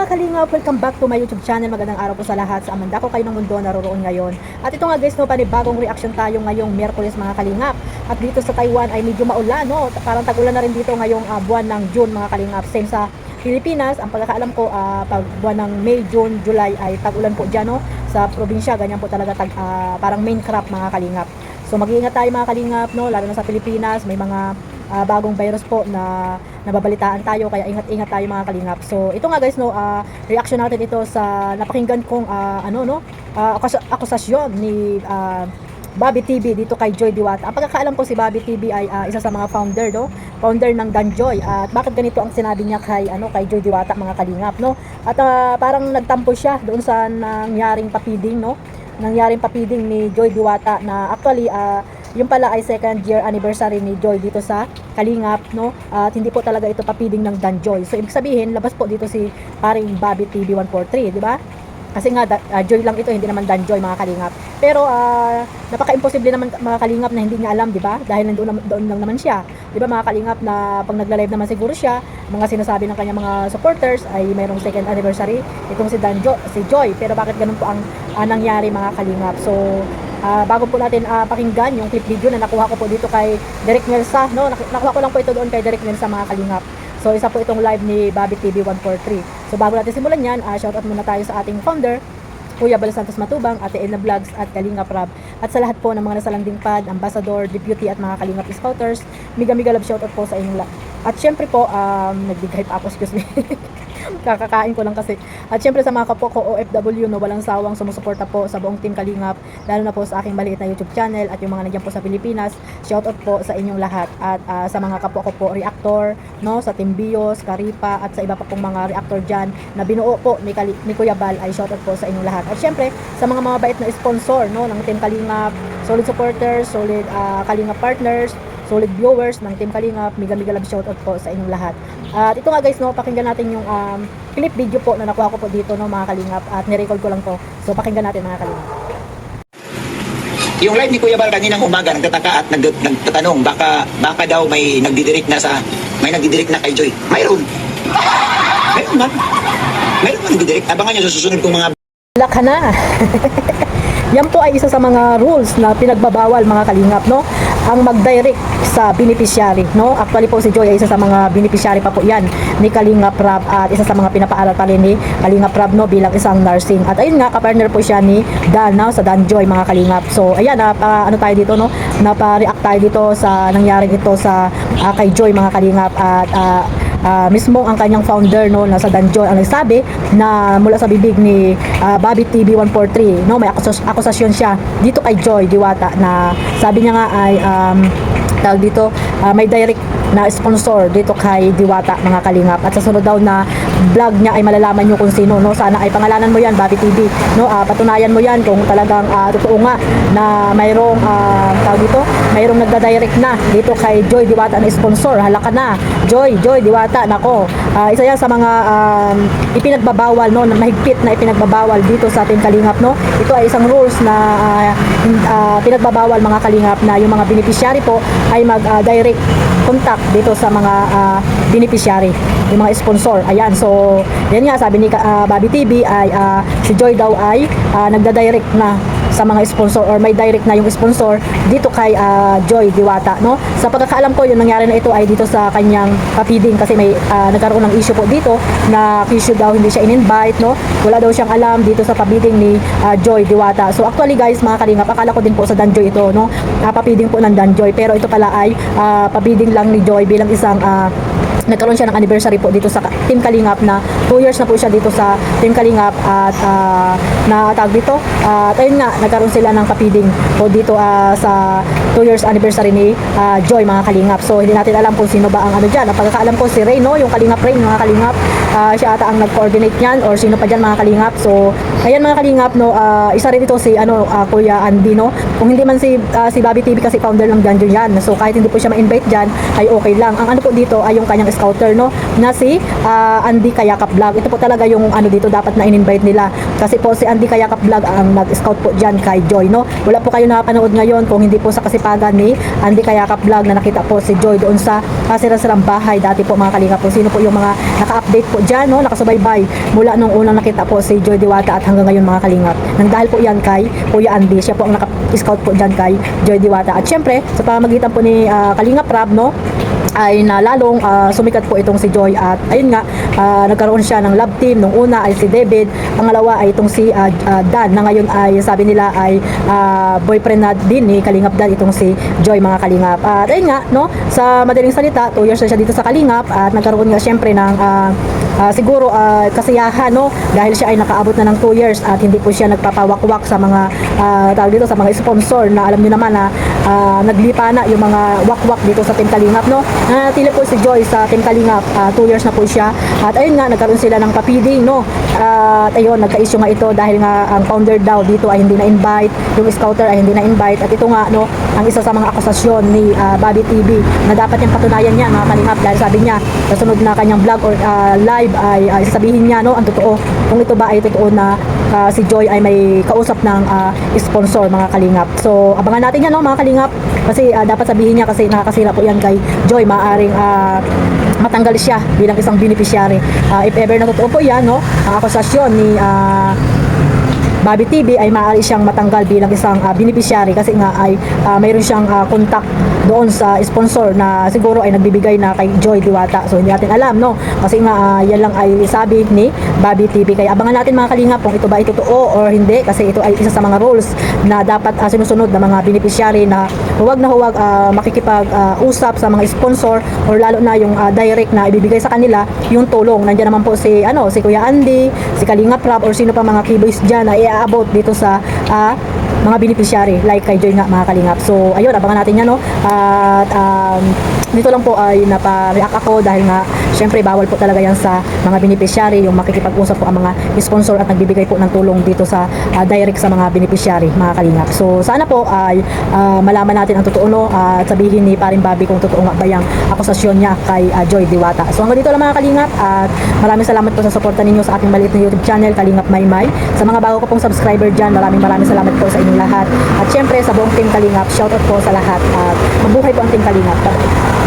mga kalingap, welcome back to my YouTube channel. Magandang araw po sa lahat. Sa amanda ko kayo ng mundo naroon ngayon. At ito nga guys, no, panibagong reaction tayo ngayong Miyerkules mga kalingap. At dito sa Taiwan ay medyo maulan, no? Parang tag-ulan na rin dito ngayong buwan ng June mga kalingap. Same sa Pilipinas, ang pagkakaalam ko pag buwan ng May, June, July ay tag-ulan po dyan, no? Sa probinsya, ganyan po talaga parang main crop mga kalingap. So mag-iingat tayo mga kalingap, no? Lalo na sa Pilipinas, may mga bagong virus po na nababalitaan tayo, kaya ingat-ingat tayo mga kalingap. So ito nga guys, no, reaction natin ito sa napakinggan kong akusasyon ni Bobby TV dito kay Joy Diwata. Ang pagkakaalam ko si Bobby TV ay isa sa mga founder, no? Founder ng Danjoy. At bakit ganito ang sinabi niya kay Joy Diwata mga kalingap, no? At parang nagtampo siya doon sa nangyaring papiding, no? Nangyaring papiding ni Joy Diwata na actually yung pala ay second year anniversary ni Joy dito sa Kalingap, no? At hindi po talaga ito papiding ng Danjoy. So ibig sabihin, labas po dito si paring Bobby TV 143, di ba? Kasi nga Joy lang ito, hindi naman Danjoy mga kalingap. Pero napaka-imposible naman mga kalingap na hindi niya alam, di ba? Dahil doon lang naman siya. Di ba mga kalingap na pag nagla-live naman siguro siya, mga sinasabi ng kanyang mga supporters ay mayroong second anniversary itong si Joy. Pero bakit ganun po ang nangyari mga kalingap? So bago po natin pakinggan yung clip video na nakuha ko po dito kay Derek Melsa, no? Nakuha ko lang po ito doon kay Derek Melsa mga kalingap. So isa po itong live ni Bobby TV 143. So bago natin simulan yan, shoutout muna tayo sa ating founder, Kuya Bal Santos Matubang, Ate Edna Vlogs at Kalingap Rab. At sa lahat po ng mga nasalanding pad, ambassador, deputy at mga Kalingap Scouters, miga love shoutout po sa inyong lahat. At syempre po, nag-big hype ako, excuse me. Kakakain ko lang kasi. At syempre sa mga kapwa ko OFW, no, walang sawang sumusuporta po sa buong team Kalingap, lalo na po sa aking maliit na YouTube channel at yung mga nandiyan po sa Pilipinas, shoutout po sa inyong lahat. At sa mga kapwa ko po reactor, no, sa Team Bios, Karipa at sa iba pa pong mga reactor dyan na binuo po ni Kuya Bal, ay shoutout po sa inyong lahat. At syempre sa mga mabait na sponsor, no, ng team Kalingap, solid supporters, solid Kalingap partners, solid viewers ng Team Kalingap, miga love shoutout po sa inyong lahat. At ito nga guys, no, pakinggan natin yung clip video po na nakuha ko po dito, no, mga Kalingap, at nirecord ko lang to. So pakinggan natin mga Kalingap. Yung live ni Kuya Bal kaninang umaga, nagtataka at nagtatanong, baka daw may nagdidirect na kay Joy. Mayroon man nagdidirect. Abangan nyo sa susunod kong mga Laka na. Yan po ay isa sa mga rules na pinagbabawal mga Kalingap, no? Ang mag-direct sa beneficiary, no? Actually po si Joy ay isa sa mga beneficiary pa po yan ni Kalingap Rab at isa sa mga pinapaaral pa rin ni Kalingap Rab, no, bilang isang nursing. At ayun nga, kapartner po siya ni Dan, no, sa Danjoy mga Kalingap. So ayan, ano tayo dito, no? Napa-react tayo dito sa nangyari ito sa kay Joy mga Kalingap. At mismo ang kanyang founder, no, nasa Danjoy ang nagsabi na mula sa bibig ni Bobby TV 143, no, may akusasyon siya dito kay Joy Diwata na sabi niya nga ay tawag dito, may direct na sponsor dito kay Diwata mga Kalingap, at sa sunod daw na vlog niya ay malalaman nyo kung sino, no. Sana ay pangalanan mo yan Bobby TV, no, patunayan mo yan kung talagang totoo nga na mayroong tawag dito, mayroong nagda-direct na dito kay Joy Diwata na sponsor. Halaka na Joy Diwata, nako, isa yan sa mga ipinagbabawal, no, na mahigpit na ipinagbabawal dito sa ating Kalingap, no. Ito ay isang rules na pinagbabawal mga Kalingap na yung mga beneficiary po ay mag-direct contact dito sa mga beneficiary, yung mga sponsor. Ayan, so yan nga sabi ni Bobby TV ay si Joy daw ay nagda-direct na sa mga sponsor, or may direct na yung sponsor dito kay Joy Diwata, no. Sa pagkakaalam ko, yung nangyari na ito ay dito sa kanyang papiding, kasi may nagkaroon ng issue po dito na issue daw hindi siya in-invite, no. Wala daw siyang alam dito sa papiding ni Joy Diwata. So actually guys mga Kalingap, akala ko din po sa Danjoy ito, no, papiding po ng Danjoy, pero ito pala ay papiding lang ni Joy bilang isang nagkaroon siya ng anniversary po dito sa Team Kalingap na 2 years na po siya dito sa Team Kalingap. At na tawag dito, ayun nga, nagkaroon sila ng papiding po dito sa 2 years anniversary ni Joy mga Kalingap. So hindi natin alam kung sino ba ang ano dyan. Ang pagkakaalam ko si Ray, no, yung Kalingap Ray mga Kalingap, siya ata ang nag-coordinate niyan, or sino pa dyan mga Kalingap. So ayan mga Kalingap, no, isa rin ito si Kuya Andy, no. Kung hindi man si Bobby TV kasi founder ng Danjoy yan, so kahit hindi po siya ma-invite dyan ay okay lang. Ang ano po dito ay yung kanyang scouter, no, na si Andy Kayakap Vlog. Ito po talaga yung dito dapat na in-invite nila, kasi po si Andy Kayakap Vlog ang nag-scout po dyan kay Joy, no. Wala po kayo nakapanood ngayon kung hindi po sa kasipagan ni Andy Kayakap Vlog na nakita po si Joy doon sa sirang-sirang bahay dati po mga Kalingap. Kung sino po yung mga naka-update po dyan, no, nakasubaybay mula nung unang nakita po si Joy Diwata at hanggang ngayon mga kalingap. Nang dahil po yan kay Kuya Andy, siya po ang naka-scout po dyan kay Joy Diwata. At syempre, sa pamamagitan po ni Kalingap Rab, no, ay na lalong sumikat po itong si Joy at ayun nga nagkaroon siya ng love team. Nung una ay si David, pangalawa ay itong si Dan na ngayon ay sabi nila ay boyfriend na din ni Kalingap Dan itong si Joy mga kalingap. At ayun nga, no, sa madaling salita 2 years na siya dito sa Kalingap at nagkaroon nga syempre ng siguro kasiyahan, no, dahil siya ay nakaabot na ng 2 years at hindi po siya nagpapawakwak sa mga tawag dito sa mga sponsor na alam niyo naman na naglipa na yung mga wakwak dito sa Team Kalingap, no. Nanatili po si Joy sa Team Kalingap 2 years na po siya at ayun nga nagkaroon sila ng papiding, no. At ayun nagka-issue nga ito dahil nga ang founder daw dito ay hindi na-invite, yung scouter ay hindi na-invite at ito nga, no, ang isa sa mga akusasyon ni Bobby TV na dapat niyang patunayan niya mga kalingap dahil sabi niya sa sunod na kanyang vlog or live ay sasabihin niya, no, ang totoo kung ito ba ay totoo na si Joy ay may kausap ng sponsor mga kalingap. So abangan natin yan, no, mga kalingap, kasi dapat sabihin niya kasi nakakasira po yan kay Joy, maaring matanggal siya bilang isang beneficiary. If ever na totoo po yan, no, ang akusasyon ni Bobby TV ay maaari siyang matanggal bilang isang beneficiary kasi nga ay mayroon siyang contact doon sa sponsor na siguro ay nagbibigay na kay Joy Diwata. So hindi natin alam, no, kasi nga yan lang ay sabi ni Bobby TV. Kaya abangan natin mga kalingap kung ito ba ay totoo or hindi, kasi ito ay isa sa mga rules na dapat sinusunod ng mga beneficiary na huwag makikipag-usap sa mga sponsor or lalo na yung direct na ibibigay sa kanila yung tulong. Nandiyan naman po si Kuya Andy, si Kalingap Rab or sino pa mga keyboys dyan na iaabot dito sa mga beneficiary like kay Joy nga mga kalingap. So ayun, abangan natin yan, no. At dito lang po ay napa-react ako dahil nga syempre bawal po talaga yan sa mga beneficiary yung makikipag-usap po ang mga sponsor at nagbibigay po ng tulong dito sa direct sa mga beneficiary mga kalingap. So sana po ay malaman natin ang totoo, no, at sabihin ni Paring Bobby kung totoo nga ba yung akusasyon niya kay Joy Diwata. So hanggang dito lang mga kalingap at maraming salamat po sa suporta ninyo sa ating maliit na YouTube channel Kalingap Maymay. Sa mga bago ko pong subscriber dyan, maraming salamat po sa inyong lahat. At syempre sa buong Team Kalingap, shoutout po sa lahat at mabuhay po ang Team Kalingap. Bye-bye.